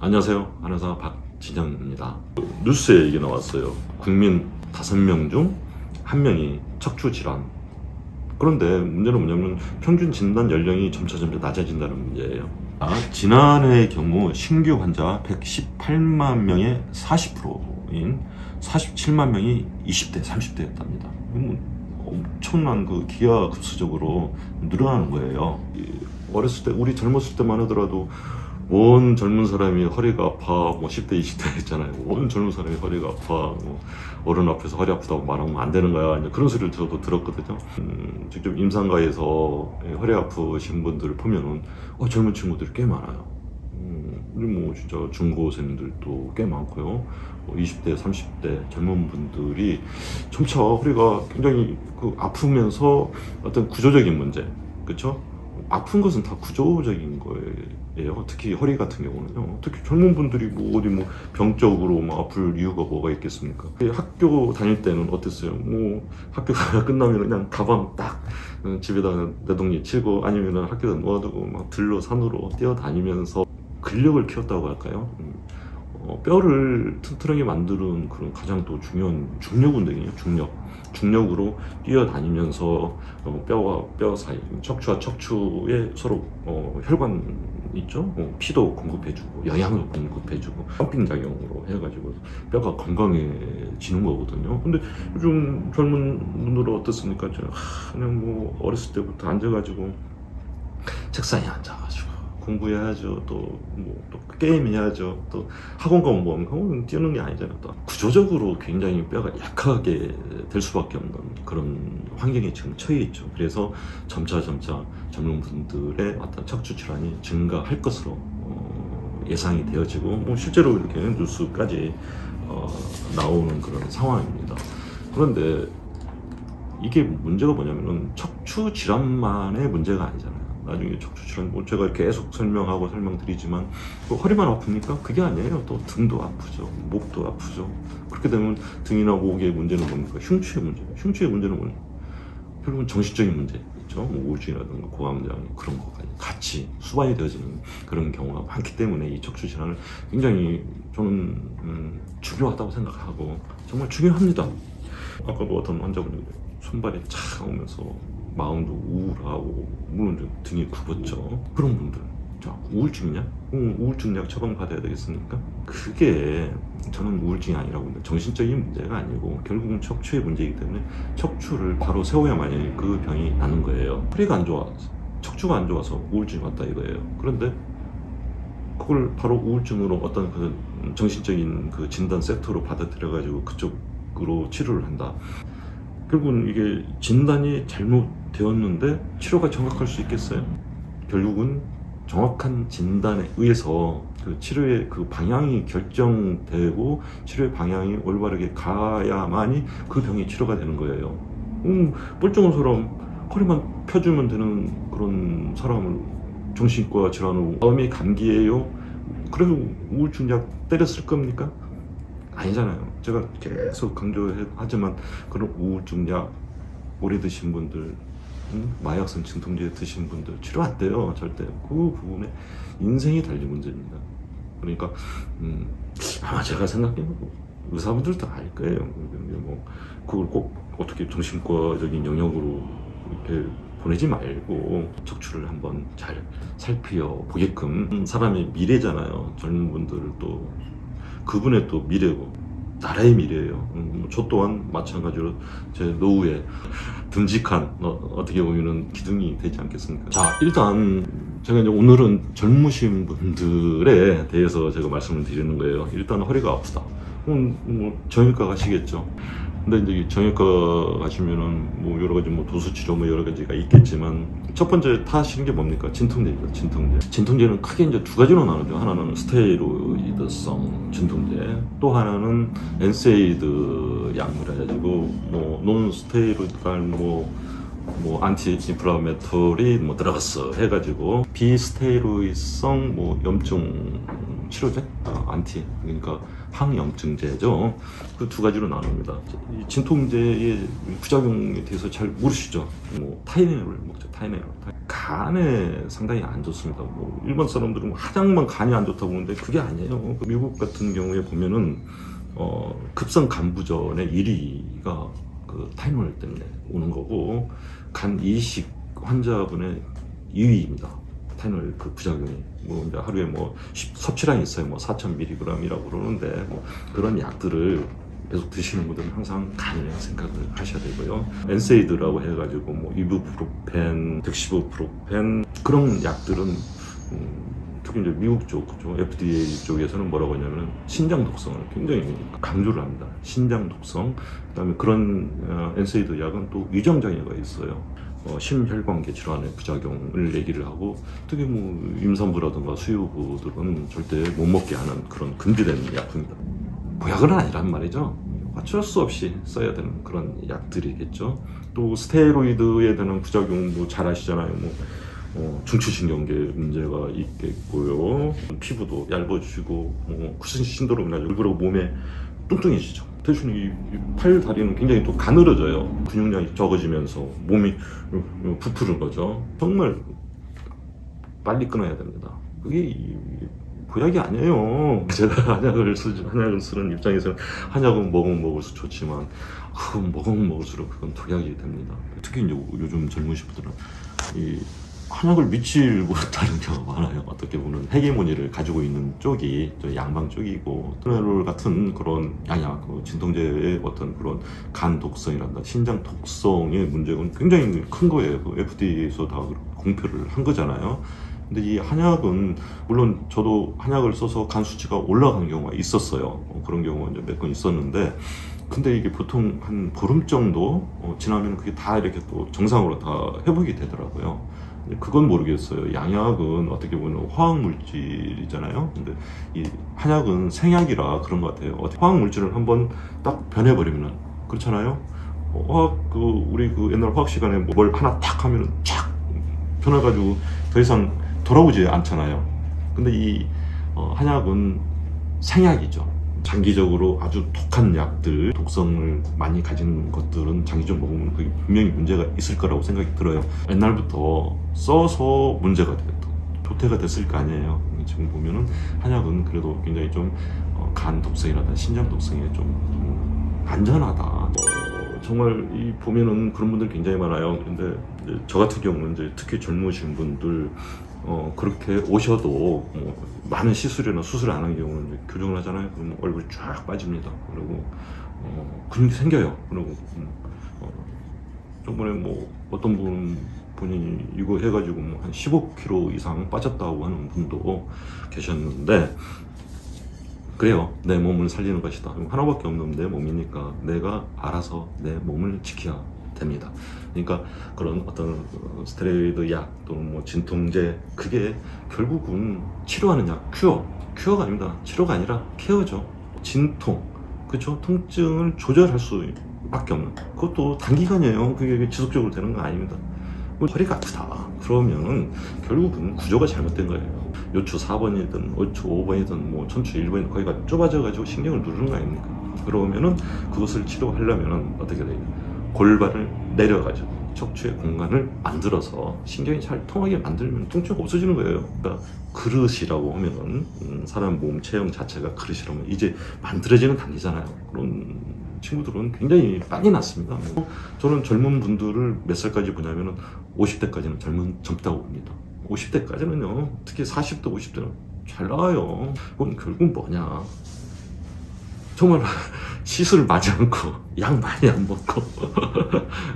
안녕하세요. 한의사 박진영입니다. 뉴스에 이게 나왔어요. 국민 5명 중 1명이 척추질환. 그런데 문제는 뭐냐면 평균 진단 연령이 점차 낮아진다는 문제예요. 지난해의 경우 신규 환자 118만 명의 40%인 47만 명이 20대, 30대였답니다. 엄청난 기하급수적으로 늘어나는 거예요. 어렸을 때, 우리 젊었을 때만 하더라도 온 젊은 사람이 허리가 아파, 10대, 20대 했잖아요. 온 젊은 사람이 허리가 아파, 어른 앞에서 허리 아프다고 말하면 안 되는 거야. 그런 소리를 저도 들었거든요. 직접 임상가에서 허리 아프신 분들을 보면은 젊은 친구들이 꽤 많아요. 진짜 중고생들도 꽤 많고요. 20대, 30대 젊은 분들이 점차 허리가 굉장히 아프면서 어떤 구조적인 문제, 그렇죠? 아픈 것은 다 구조적인 거예요. 특히 허리 같은 경우는요. 특히 젊은 분들이 어디 병적으로 아플 이유가 뭐가 있겠습니까? 학교 다닐 때는 어땠어요? 학교가 끝나면 그냥 가방 딱 집에다가 내동리 치고 아니면 학교에다 놓아두고 들로 산으로 뛰어다니면서 근력을 키웠다고 할까요? 뼈를 튼튼하게 만드는 그런 가장 또 중요한 중력 운동이에요. 중력으로 뛰어다니면서 뼈와 뼈 사이, 척추와 척추에 서로 혈관 있죠? 피도 공급해주고 영양도 공급해주고 펌핑 작용으로 해가지고 뼈가 건강해지는 거거든요. 근데 요즘 젊은 분들은 어떻습니까? 그냥 어렸을 때부터 앉아가지고 책상에 앉아가지고 공부해야죠. 또 게임 해야죠. 또 학원 가면 학원 뛰는 게 아니잖아요. 또 구조적으로 굉장히 뼈가 약하게 될 수밖에 없는 그런 환경에 지금 처해 있죠. 그래서 점차 젊은 분들의 어떤 척추 질환이 증가할 것으로 예상이 되어지고 실제로 이렇게 뉴스까지 나오는 그런 상황입니다. 그런데 이게 문제가 뭐냐면은 척추 질환만의 문제가 아니잖아요. 나중에 척추 질환, 제가 계속 설명드리지만 허리만 아픕니까? 그게 아니에요. 또 등도 아프죠. 목도 아프죠. 그렇게 되면 등이나 목의 문제는 뭡니까? 흉추의 문제. 흉추의 문제는 뭐냐? 결국은 정신적인 문제 있죠. 우울증이라든가 고감장 그런 거까지 같이 수반이 되어지는 그런 경우가 많기 때문에 이 척추 질환을 굉장히 저는 중요하다고 생각하고 정말 중요합니다. 아까도 어떤 환자분이 손발이 착 오면서 마음도 우울하고 물론 등이 굽었죠. 그런 분들 우울증이냐? 우울증 약 처방 받아야 되겠습니까? 그게 저는 우울증이 아니라고 봅니다. 정신적인 문제가 아니고 결국은 척추의 문제이기 때문에 척추를 바로 세워야만이 그 병이 나는 거예요. 허리가 안 좋아, 척추가 안 좋아서 우울증이 왔다 이거예요. 그런데 그걸 바로 우울증으로 어떤 정신적인 진단 세트로 받아들여가지고 그쪽으로 치료를 한다. 결국은 이게 진단이 잘못되었는데 치료가 정확할 수 있겠어요? 결국은 정확한 진단에 의해서 치료의 방향이 결정되고 치료의 방향이 올바르게 가야만이 그 병이 치료가 되는 거예요. 뻘쩡한 사람 허리만 펴주면 되는 그런 사람을 정신과 질환으로 마음이 감기예요? 그래서 우울증 약 때렸을 겁니까? 아니잖아요. 제가 계속 강조하지만 그런 우울증 약 오래 드신 분들, 마약성 진통제 드신 분들 치료 안 돼요. 절대. 그 부분에 인생이 달린 문제입니다. 그러니까 아마 제가 생각해도 의사분들도 알 거예요. 그걸 꼭 어떻게 정신과적인 영역으로 이렇게 보내지 말고 척추를 한번 잘 살펴보게끔. 사람의 미래잖아요. 젊은 분들도 그분의 또 미래고 나라의 미래예요. 저 또한 마찬가지로 제 노후에 듬직한 어떻게 보면은 기둥이 되지 않겠습니까? 자, 일단 제가 이제 오늘은 젊으신 분들에 대해서 제가 말씀을 드리는 거예요. 일단 허리가 아프다. 정형외과 가시겠죠. 근데 이제 정형외과 가시면은 여러 가지 도수치료 여러 가지가 있겠지만 첫 번째 다 하시는 게 뭡니까? 진통제입니다. 진통제는 크게 이제 두 가지로 나누죠. 하나는 스테로이드성 진통제, 또 하나는 엔세이드 약물 해가지고 논스테로이드랄 안티 인플라메토리 들어갔어 해가지고 비스테로이드성 염증 치료제, 안티, 그러니까 항염증제죠. 그 두 가지로 나눕니다. 이 진통제의 부작용에 대해서 잘 모르시죠? 뭐 타이레놀을 먹죠. 타이레놀. 간에 상당히 안 좋습니다. 뭐 일반 사람들은 한약만 간이 안 좋다고 보는데 그게 아니에요. 미국 같은 경우에 보면은 급성 간부전의 1위가 그 타이레놀 때문에 오는 거고, 간 이식 환자분의 2위입니다. 타이레놀 그 부작용이. 뭐 이제 하루에 뭐 섭취량이 있어요. 뭐 4,000mg이라고 그러는데, 뭐 그런 약들을 계속 드시는 분들은 항상 간을 생각을 하셔야 되고요. 엔세이드라고 해가지고 뭐 이부프로펜, 덱시부프로펜 그런 약들은 특히 이제 미국 쪽, 그죠? FDA 쪽에서는 뭐라고 하냐면 신장 독성을 굉장히 강조를 합니다. 신장 독성. 그다음에 그런 엔세이드 약은 또 위장 장애가 있어요. 심혈관계 질환의 부작용을 얘기를 하고, 특히 뭐 임산부라든가 수유부들은 절대 못 먹게 하는 그런 금지된 약품입니다. 보약은 아니란 말이죠. 어쩔 수 없이 써야 되는 그런 약들이겠죠. 또 스테로이드에 대한 부작용도 잘 아시잖아요. 중추신경계 문제가 있겠고요. 피부도 얇아지고, 쿠슨 신도롬이나 일부러 몸에 뚱뚱해지죠. 대신 이 팔, 다리는 굉장히 또 가늘어져요. 근육량이 적어지면서 몸이 부푸는 거죠. 정말 빨리 끊어야 됩니다. 그게 보약이 아니에요. 제가 한약을 쓰는 입장에서는 한약은 먹으면 먹을수록 좋지만, 그건 먹으면 먹을수록 그건 독약이 됩니다. 특히 이제 요즘 젊으신 분들은 이 한약을 믿질 못하는 경우가 많아요. 어떻게 보면 헤게모니를 가지고 있는 쪽이 양방 쪽이고, 타이레놀 같은 그런 약약, 진통제의 어떤 그런 간 독성이란다, 신장 독성의 문제는 굉장히 큰 거예요. FDA에서 다 공표를 한 거잖아요. 근데 이 한약은, 물론 저도 한약을 써서 간 수치가 올라간 경우가 있었어요. 그런 경우가 이제 몇 건 있었는데, 근데 이게 보통 한 보름 정도 지나면 그게 다 이렇게 또 정상으로 다 회복이 되더라고요. 그건 모르겠어요. 양약은 어떻게 보면 화학물질이잖아요. 근데 이 한약은 생약이라 그런 것 같아요. 화학물질을 한번 딱 변해버리면, 그렇잖아요. 우리 옛날 화학 시간에 뭘 하나 탁 하면은 쫙 변해가지고 더 이상 돌아오지 않잖아요. 근데 이 한약은 생약이죠. 장기적으로 아주 독한 약들, 독성을 많이 가진 것들은 장기적으로 먹으면 그게 분명히 문제가 있을 거라고 생각이 들어요. 옛날부터 써서 문제가 됐다, 조퇴가 됐을 거 아니에요. 지금 보면은 한약은 그래도 굉장히 좀 간 독성이라든지 신장 독성에 좀 안전하다. 정말 이 보면은 그런 분들 굉장히 많아요. 근데 저 같은 경우는 이제 특히 젊으신 분들 그렇게 오셔도 많은 시술이나 수술을 안 한 경우는 이제 교정을 하잖아요. 그러면 얼굴이 쫙 빠집니다. 그리고 근육이 생겨요. 그리고 저번에 뭐 어떤 본인이 이거 해가지고 한 15kg 이상 빠졌다고 하는 분도 계셨는데, 그래요. 내 몸을 살리는 것이다. 하나밖에 없는 내 몸이니까 내가 알아서 내 몸을 지켜야 됩니다. 그러니까 그런 어떤 스테로이드 약 또는 뭐 진통제, 그게 결국은 치료하는 약, 큐어가 아닙니다. 치료가 아니라 케어죠. 진통, 그렇죠? 통증을 조절할 수밖에 없는, 그것도 단기간이에요. 그게 지속적으로 되는 거 아닙니다. 허리가 아프다 그러면 결국은 구조가 잘못된 거예요. 요추 4번이든 요추 5번이든 뭐 천추 1번이든 거기가 좁아져 가지고 신경을 누르는 거 아닙니까? 그러면은 그것을 치료하려면은 어떻게 돼요? 골반을 내려가지고 척추의 공간을 만들어서 신경이 잘 통하게 만들면 통증이 없어지는 거예요. 그러니까 그릇이라고 하면은 사람 몸 체형 자체가 그릇이라면 이제 만들어지는 단계잖아요. 그런 친구들은 굉장히 빨리 낫습니다. 저는 젊은 분들을 몇 살까지 보냐면은 50대까지는 젊다고 봅니다. 50대까지는요, 특히 40대, 50대는 잘 나와요. 그건 결국 뭐냐, 정말 시술 많이 않고 약 많이 안 먹고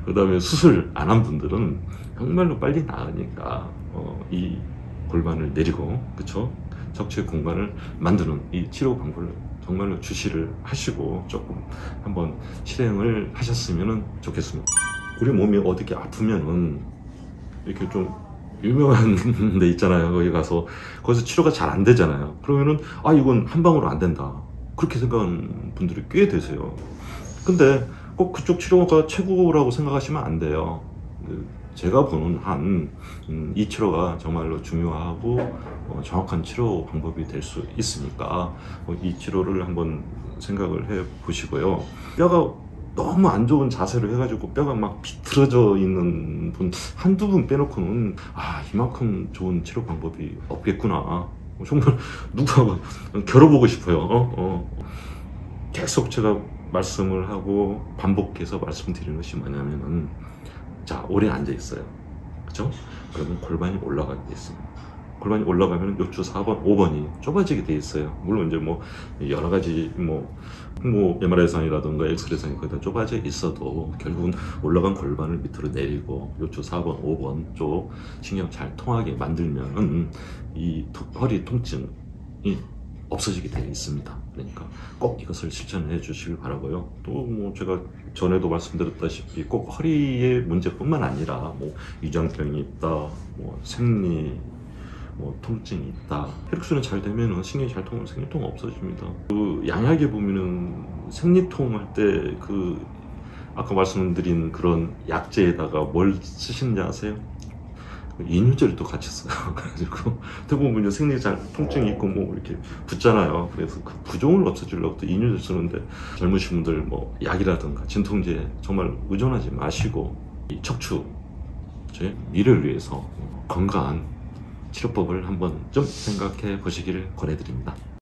그 다음에 수술 안 한 분들은 정말로 빨리 나으니까 이 골반을 내리고, 그쵸, 척추의 공간을 만드는 이 치료 방법을 정말로 주시를 하시고 조금 한번 실행을 하셨으면 좋겠습니다. 우리 몸이 어떻게 아프면은 이렇게 좀 유명한 데 있잖아요. 거기 가서 거기서 치료가 잘 안 되잖아요. 그러면은 이건 한 방으로 안 된다, 그렇게 생각하는 분들이 꽤 되세요. 근데 꼭 그쪽 치료가 최고라고 생각하시면 안 돼요. 제가 보는 한 이 치료가 정말로 중요하고 정확한 치료 방법이 될 수 있으니까 이 치료를 한번 생각을 해 보시고요. 뼈가 너무 안 좋은 자세로 해가지고 뼈가 막 비틀어져 있는 분 한두 분 빼놓고는 이만큼 좋은 치료 방법이 없겠구나. 정말 누구하고 겨뤄보고 싶어요. 계속 제가 말씀을 하고 반복해서 말씀드리는 것이 뭐냐면은, 자, 오래 앉아 있어요. 그죠? 그러면 골반이 올라가게 돼 있습니다. 골반이 올라가면 요추 4번, 5번이 좁아지게 돼 있어요. 물론 이제 뭐 여러 가지 뭐 MRI상이라든가 엑스레이상이 거의 다 좁아져 있어도 결국은 올라간 골반을 밑으로 내리고 요추 4번, 5번 쪽 신경 잘 통하게 만들면은 이 허리 통증이 없어지게 되어 있습니다. 그러니까 꼭 이것을 실천해 주시길 바라고요. 또 뭐 제가 전에도 말씀드렸다시피 꼭 허리의 문제뿐만 아니라 뭐 위장병이 있다, 뭐 생리, 뭐 통증이 있다. 혈액순환 잘 되면은 신경이 잘 통하면 생리통 없어집니다. 그 양약에 보면은 생리통 할 때 그 아까 말씀드린 그런 약재에다가 뭘 쓰시는지 아세요? 이뇨제를 같이 써요. 그래가지고 대부분 생리 잘 통증이 있고 뭐 이렇게 붓잖아요. 그래서 그 부종을 없애주려고 또 이뇨제 쓰는데, 젊으신 분들 뭐 약이라든가 진통제 정말 의존하지 마시고 이 척추 제 미래를 위해서 건강한 치료법을 한번 좀 생각해 보시기를 권해드립니다.